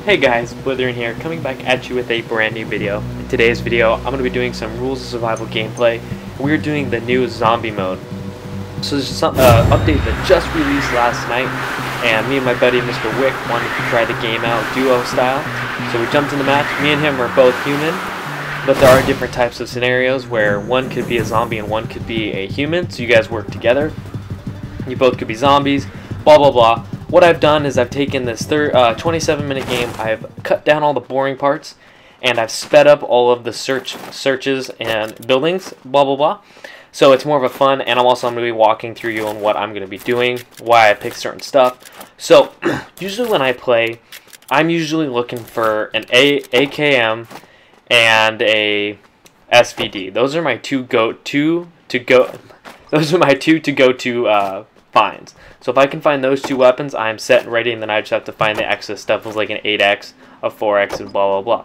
Hey guys, Blithering here, coming back at you with a brand new video. In today's video, I'm going to be doing some Rules of Survival gameplay. We're doing the new zombie mode. So this is some update that just released last night, and me and my buddy Mr. Wick wanted to try the game out duo style. So we jumped in the match. Me and him are both human, but there are different types of scenarios where one could be a zombie and one could be a human, so you guys work together. You both could be zombies, blah blah blah. What I've done is I've taken this 27-minute game, I've cut down all the boring parts, and I've sped up all of the searches and buildings, blah blah blah. So it's more of a fun, and I'm going to be walking through you on what I'm going to be doing, why I pick certain stuff. So usually when I play, I'm usually looking for an AKM and a SVD. Those are my two to-go finds. So if I can find those two weapons, I'm set and ready, and then I just have to find the excess stuff. Like an 8x, a 4x, and blah blah blah.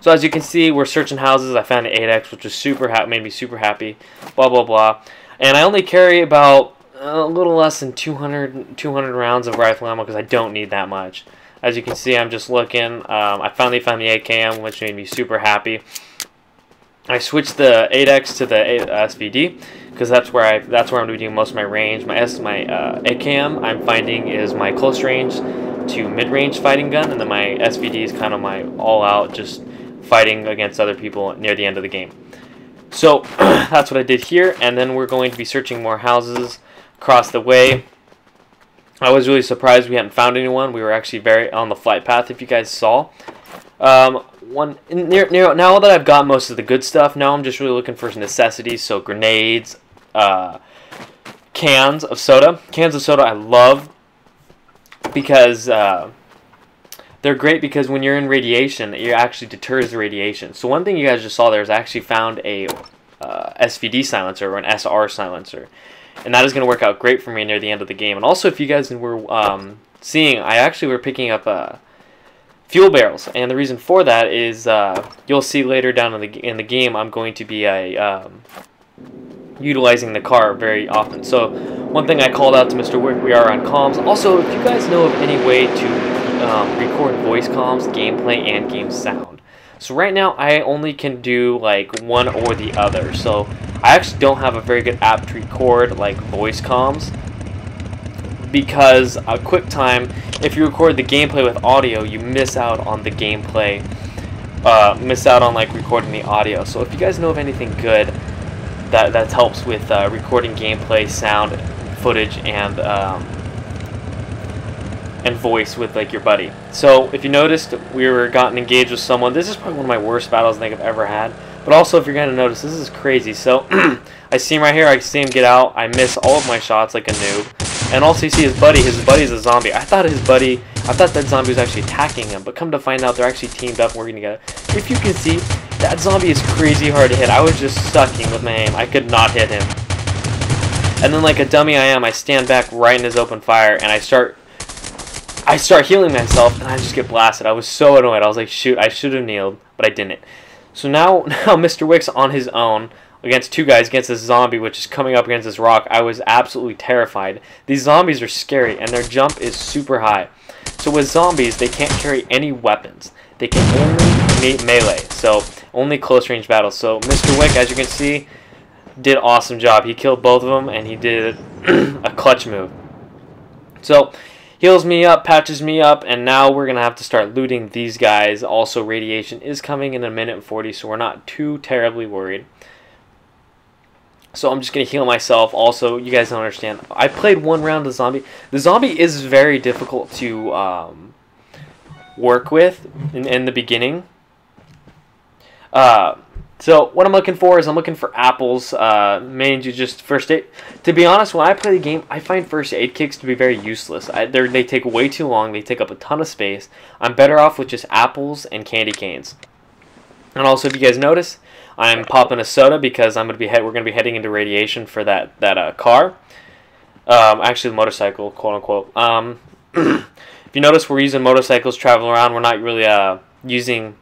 So as you can see, we're searching houses. I found an 8x, which was made me super happy. Blah blah blah. And I only carry about a little less than 200 rounds of rifle ammo because I don't need that much. As you can see, I'm just looking. I finally found the AKM, which made me super happy. I switched the 8x to the SVD because that's where I'm going to be doing most of my range. My AKM I'm finding is my close range to mid-range fighting gun, and then my SVD is kind of my all-out just fighting against other people near the end of the game. So that's what I did here, and then we're going to be searching more houses across the way. I was really surprised we hadn't found anyone. We were actually very on the flight path, if you guys saw. Now that I've got most of the good stuff, now I'm just really looking for necessities. So grenades, cans of soda. Cans of soda I love because they're great because when you're in radiation, it actually deters the radiation. So one thing you guys just saw there is I actually found a SVD silencer or an SR silencer. And that is going to work out great for me near the end of the game. And also, if you guys were seeing, I actually were picking up fuel barrels, and the reason for that is you'll see later down in the game I'm going to be utilizing the car very often. So one thing I called out to Mr. Wick, we are on comms. Also, if you guys know of any way to record voice comms, gameplay, and game sound. So right now I only can do like one or the other. So I actually don't have a very good app to record like voice comms, because a QuickTime, if you record the gameplay with audio, you miss out on the gameplay, miss out on like recording the audio. So if you guys know of anything good that helps with recording gameplay, sound, footage, and voice with like your buddy. So if you noticed, we were gotten engaged with someone. This is probably one of my worst battles I think I've ever had. But also, if you're going to notice, this is crazy. So I see him right here. I see him get out. I miss all of my shots like a noob. And also you see his buddy. His buddy's a zombie. I thought that zombie was actually attacking him, but come to find out they're actually teamed up and working together. If you can see, that zombie is crazy hard to hit. I was just sucking with my aim. I could not hit him. And then like a dummy I am, I stand back right in his open fire, and I start healing myself, and I just get blasted. I was so annoyed. I was like, shoot, I should have kneeled, but I didn't. So now Mr. Wick's on his own against two guys, against this zombie which is coming up against this rock. I was absolutely terrified. These zombies are scary, and their jump is super high. So with zombies, they can't carry any weapons. They can only melee, so only close range battles. So Mr. Wick, as you can see, did an awesome job. He killed both of them, and he did a clutch move. So heals me up, patches me up, and now we're going to have to start looting these guys. Also, radiation is coming in a minute and 40, so we're not too terribly worried. So I'm just going to heal myself. Also, you guys don't understand. I played one round of the zombie. The zombie is very difficult to work with in the beginning. So what I'm looking for is I'm looking for apples, mainly just first aid. To be honest, when I play the game, I find first aid kits to be very useless. They take way too long. They take up a ton of space. I'm better off with just apples and candy canes. And also, if you guys notice, I'm popping a soda because we're going to be heading into radiation for that car. Actually, the motorcycle, quote unquote. If you notice, we're using motorcycles traveling around. We're not really using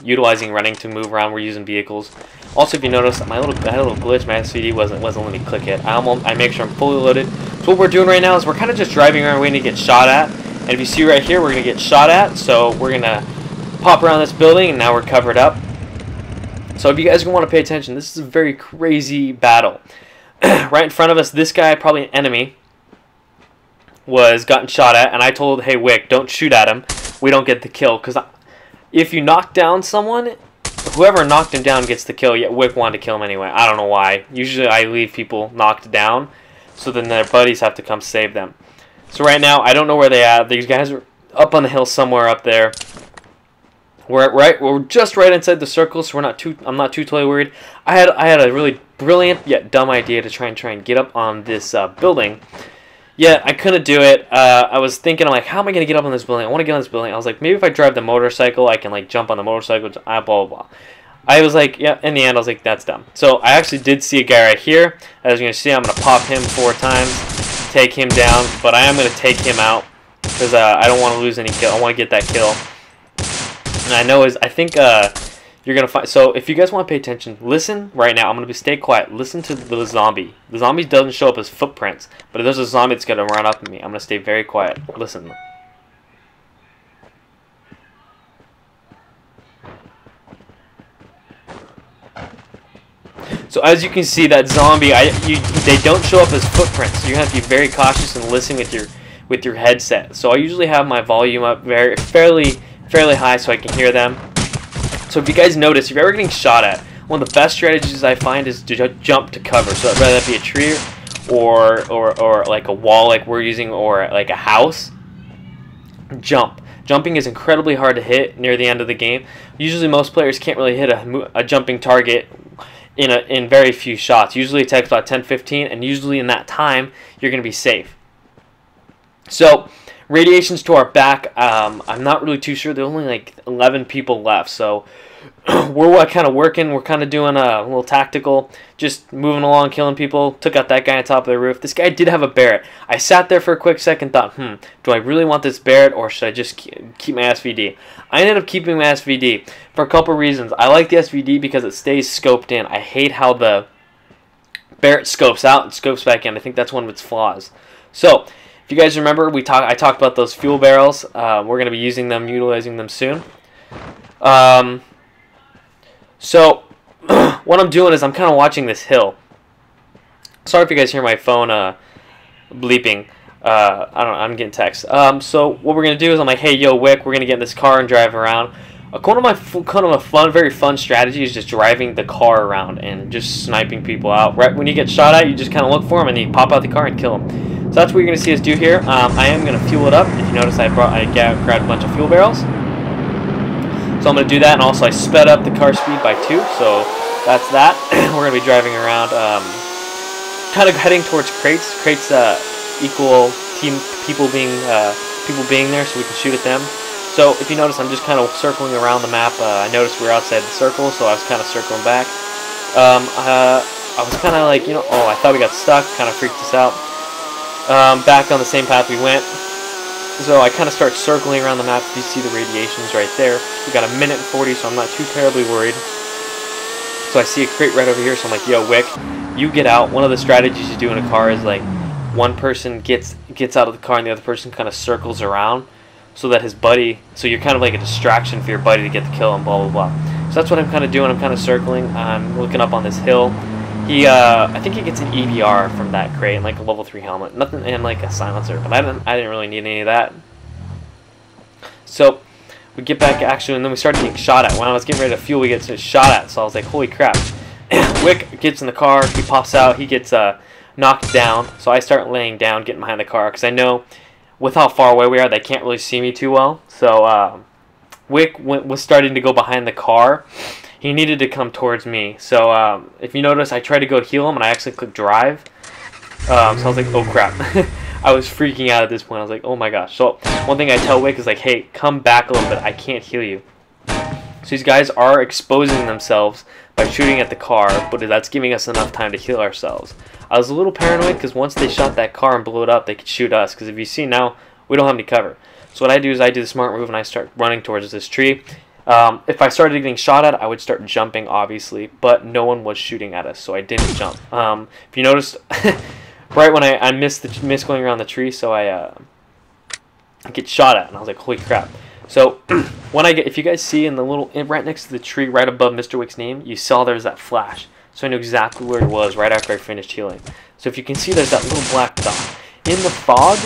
utilizing running to move around. We're using vehicles. Also, if you notice, my little glitch, my SVD wasn't letting me click it. I make sure I'm fully loaded. So what we're doing right now is we're kind of just driving around waiting to get shot at. And if you see right here, we're gonna get shot at. So we're gonna pop around this building, and now we're covered up. So if you guys want to pay attention, this is a very crazy battle. Right in front of us, this guy, probably an enemy, was gotten shot at, and I told, hey Wick, don't shoot at him. We don't get the kill, because if you knock down someone, whoever knocked him down gets the kill. Yet Wick wanted to kill him anyway. I don't know why. Usually I leave people knocked down, so then their buddies have to come save them. So right now, I don't know where they are. These guys are up on the hill somewhere up there. We're just right inside the circle, so I'm not too totally worried. I had a really brilliant yet dumb idea to try and get up on this building. Yet I couldn't do it. I was thinking, I'm like, how am I gonna get up on this building? I want to get on this building. I was like, maybe if I drive the motorcycle, I can like jump on the motorcycle. Blah blah blah. I was like, yeah. In the end, I was like, that's dumb. So I actually did see a guy right here. As you're gonna see, I'm gonna pop him 4 times, take him down, but I am gonna take him out because I don't want to lose any kill. I want to get that kill. And I think you're gonna find. So if you guys want to pay attention, listen right now. I'm gonna stay quiet. Listen to the zombie. The zombie doesn't show up as footprints, but if there's a zombie that's gonna run up at me, I'm gonna stay very quiet. Listen. So as you can see, that zombie, they don't show up as footprints. So you're gonna have to be very cautious and listen with your headset. So I usually have my volume up fairly high so I can hear them. So if you guys notice, if you're ever getting shot at, one of the best strategies I find is to jump to cover. So whether that be a tree or like a wall like we're using, or like a house, jump. Jumping is incredibly hard to hit near the end of the game. Usually most players can't really hit a jumping target in very few shots. Usually it takes about 10-15, and usually in that time you're going to be safe. So radiation's to our back. I'm not really too sure. There's only like 11 people left, so we're kind of working. We're kind of doing a little tactical, just moving along, killing people. Took out that guy on top of the roof. This guy did have a Barrett. I sat there for a quick second, thought, do I really want this Barrett, or should I just keep my SVD? I ended up keeping my SVD for a couple reasons. I like the SVD because it stays scoped in. I hate how the Barrett scopes out and scopes back in. I think that's one of its flaws. So if you guys remember, I talked about those fuel barrels. We're going to be utilizing them soon. So what I'm doing is I'm kind of watching this hill. Sorry if you guys hear my phone bleeping. I don't know, I'm getting texts. So what we're going to do is I'm like, hey, yo, Wick, we're going to get in this car and drive around. Very fun strategy is just driving the car around and just sniping people out. Right when you get shot at, you just kind of look for them and you pop out the car and kill them. So that's what you're going to see us do here. I am going to fuel it up. If you notice, I grabbed a bunch of fuel barrels. So I'm going to do that, and also I sped up the car speed by 2. So that's that. We're going to be driving around, kind of heading towards crates. Crates equal people being there, so we can shoot at them. So if you notice, I'm just kind of circling around the map. I noticed we were outside the circle, so I was kind of circling back. I was kind of like, I thought we got stuck. Kind of freaked us out. Back on the same path we went. So I kind of start circling around the map. You see the radiations right there. We got 1 minute and 40, so I'm not too terribly worried. So I see a crate right over here, so I'm like, yo, Wick, you get out. One of the strategies you do in a car is like one person gets out of the car and the other person kind of circles around, so that his buddy, so you're kind of like a distraction for your buddy to get the kill and blah, blah, blah. So that's what I'm kind of doing. I'm kind of circling. I'm looking up on this hill. I think he gets an EBR from that crate and like a level 3 helmet, nothing, and like a silencer. But I didn't really need any of that. So we get back actually, and then we started getting shot at. When I was getting ready to fuel, we get shot at. So I was like, holy crap! Wick gets in the car. He pops out. He gets knocked down. So I start laying down, getting behind the car, because I know with how far away we are, they can't really see me too well. So Wick was starting to go behind the car. He needed to come towards me. So if you notice, I tried to go heal him, and I actually clicked drive. So I was like, oh crap. I was freaking out at this point. I was like, oh my gosh. So one thing I tell Wick is like, hey, come back a little bit. I can't heal you. So these guys are exposing themselves by shooting at the car, but that's giving us enough time to heal ourselves. I was a little paranoid because once they shot that car and blew it up, they could shoot us. Because if you see now, we don't have any cover. So what I do is I do the smart move and I start running towards this tree. If I started getting shot at, I would start jumping, obviously, but no one was shooting at us, so I didn't jump. If you noticed, right when I missed going around the tree, so I get shot at, and I was like, holy crap. So if you guys see in the little, right next to the tree, right above Mr. Wick's name, you saw there was that flash. So I knew exactly where he was right after I finished healing. So if you can see, there's that little black dot. In the fog,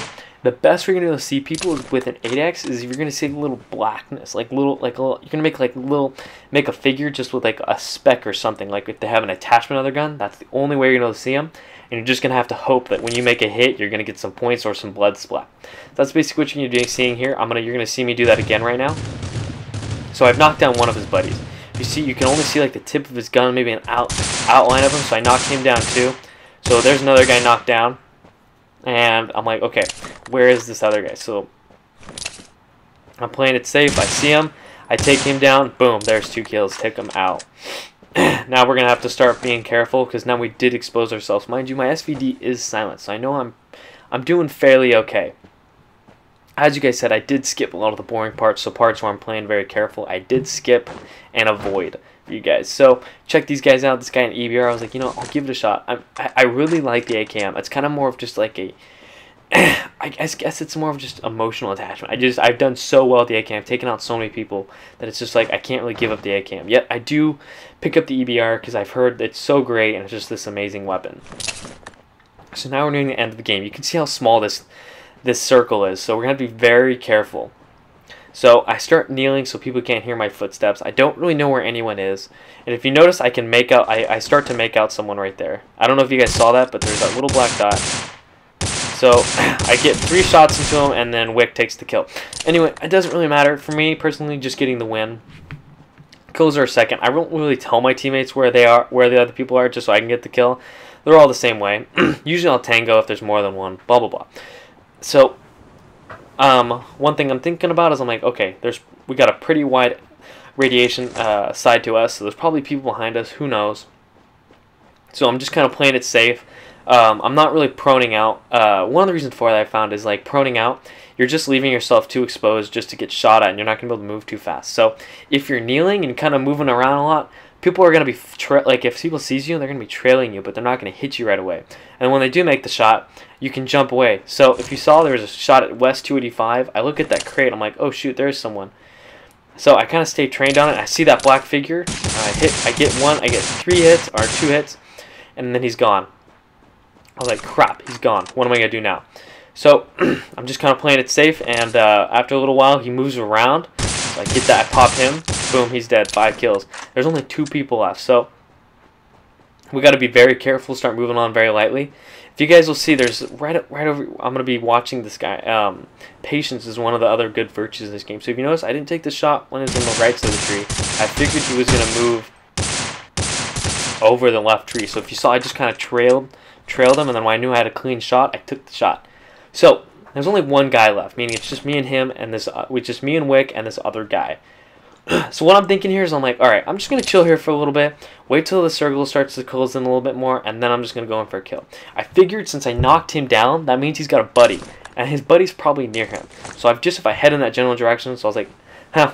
the best way you're going to see people is with an 8x is you're going to see a little blackness, you're going to make a figure just with like a speck or something. Like if they have an attachment on their gun, that's the only way you're going to see them. And you're just going to have to hope that when you make a hit, you're going to get some points or some blood splat. So that's basically what you're going to be seeing here. You're going to see me do that again right now. So I've knocked down one of his buddies. You see, you can only see like the tip of his gun, maybe an outline of him. So I knocked him down too. So there's another guy knocked down. And I'm like, okay, where is this other guy? So I'm playing it safe. I see him. I take him down. Boom, there's 2 kills. Take him out. Now we're going to have to start being careful because now we did expose ourselves. Mind you, my SVD is silent, so I know I'm doing fairly okay. As you guys said, I did skip a lot of the boring parts, so parts where I'm playing very careful, I did skip and avoid for you guys. So check these guys out. This guy in EBR, I was like, you know, I'll give it a shot. I really like the AKM. It's kind of more of just like a, I guess it's more of just emotional attachment. I've done so well with the AKM. I've taken out so many people that it's just like I can't really give up the AKM. Yet I do pick up the EBR because I've heard it's so great and it's just this amazing weapon. So now we're nearing the end of the game. You can see how small this circle is, so we're going to be very careful. So I start kneeling so people can't hear my footsteps. I don't really know where anyone is. And if you notice, I can make out, I start to make out someone right there. I don't know if you guys saw that, but there's that little black dot. So I get 3 shots into him, and then Wick takes the kill. Anyway, it doesn't really matter. For me, personally, just getting the win. Kills are second. I don't really tell my teammates where they are, where the other people are, just so I can get the kill. They're all the same way. Usually I'll tango if there's more than one, blah, blah, blah. So, one thing I'm thinking about is I'm like, okay, we got a pretty wide radiation side to us, so there's probably people behind us, who knows. So I'm just kind of playing it safe. I'm not really proning out. One of the reasons for that I found is like proning out, you're just leaving yourself too exposed just to get shot at, and you're not going to be able to move too fast. So if you're kneeling and kind of moving around a lot, people are going to be, like if people sees you, they're going to be trailing you, but they're not going to hit you right away. And when they do make the shot, you can jump away. So if you saw there was a shot at West 285, I look at that crate, I'm like, oh shoot, there's someone. So I kind of stay trained on it. I see that black figure. I get 3 hits or 2 hits, and then he's gone. I was like, crap, he's gone. What am I going to do now? So I'm just kind of playing it safe, and after a little while, he moves around. So I get that, I pop him. Boom, he's dead. 5 kills. There's only 2 people left, so we got to be very careful. Start moving on very lightly. If you guys will see, there's right over. I'm gonna be watching this guy. Patience is one of the other good virtues in this game. So if you notice, I didn't take the shot when it was on the right side of the tree. I figured he was gonna move over the left tree. So if you saw, I just kind of trailed him, and then when I knew I had a clean shot, I took the shot. So there's only 1 guy left, meaning it's just me and him, and just me and Wick and this other guy. So what I'm thinking here is I'm like, alright, I'm just going to chill here for a little bit, wait till the circle starts to close in a little bit more, and then I'm just going to go in for a kill. I figured since I knocked him down, that means he's got a buddy, and his buddy's probably near him. So if I head in that general direction, so I was like,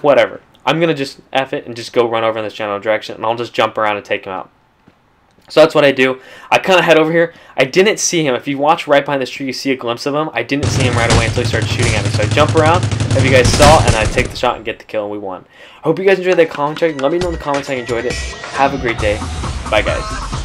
whatever. I'm going to just F it and just go run over in this general direction, and I'll just jump around and take him out. So that's what I do. I kind of head over here. I didn't see him. If you watch right behind this tree, you see a glimpse of him. I didn't see him right away until he started shooting at me. So I jump around, if you guys saw, and I take the shot and get the kill, and we won. I hope you guys enjoyed that commentary. Let me know in the comments how you enjoyed it. Have a great day. Bye, guys.